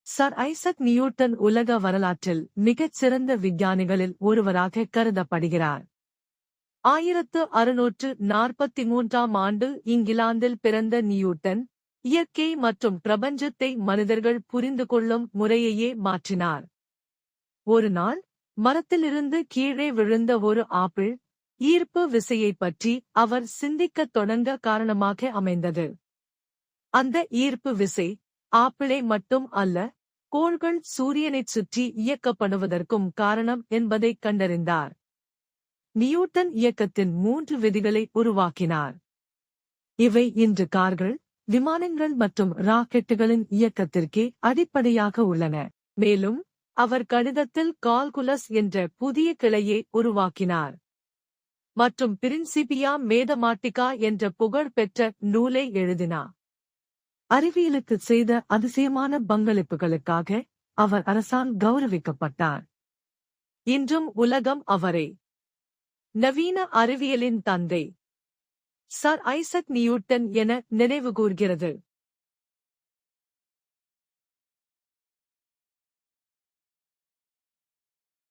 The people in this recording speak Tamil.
சர் ஐசக் நியூட்டன் உலக வரலாற்றில் மிகச் சிறந்த விஞ்ஞானிகளில் ஒருவராக கருதப்படுகிறார். 1643ஆம் ஆண்டு இங்கிலாந்தில் பிறந்த நியூட்டன், இயற்கை மற்றும் பிரபஞ்சத்தை மனிதர்கள் புரிந்து கொள்ளும் முறையையே மாற்றினார். ஒரு நாள், மரத்திலிருந்து கீழே விழுந்த ஒரு ஆப்பிள், ஈர்ப்பு விசையைப் பற்றி அவர் சிந்திக்கத் தொடங்க காரணமாக அமைந்தது. அந்த ஈர்ப்பு விசை, ஆப்பிளை மட்டும் அல்ல, கோள்கள் சூரியனைச் சுற்றி இயக்கப்படுவதற்கும் காரணம் என்பதைக் கண்டறிந்தார். நியூட்டன் இயக்கத்தின் 3 விதிகளை உருவாக்கினார். இவை இன்று கார்கள், விமானங்கள் மற்றும் ராக்கெட்டுகளின் இயக்கத்திற்கே அடிப்படையாக உள்ளன. மேலும், அவர் கணிதத்தில் கால்குலஸ் என்ற புதிய கிளையை உருவாக்கினார் மற்றும் பிரின்சிபியா மேதமாட்டிகா என்ற புகழ்பெற்ற நூலை எழுதினார். அறிவியலுக்கு செய்த அதிசயமான பங்களிப்புகளுக்காக அவர் அரசால் கௌரவிக்கப்பட்டார். இன்றும் உலகம் அவரை நவீன அறிவியலின் தந்தை, சர் ஐசக் நியூட்டன் என நினைவுகூர்கிறது.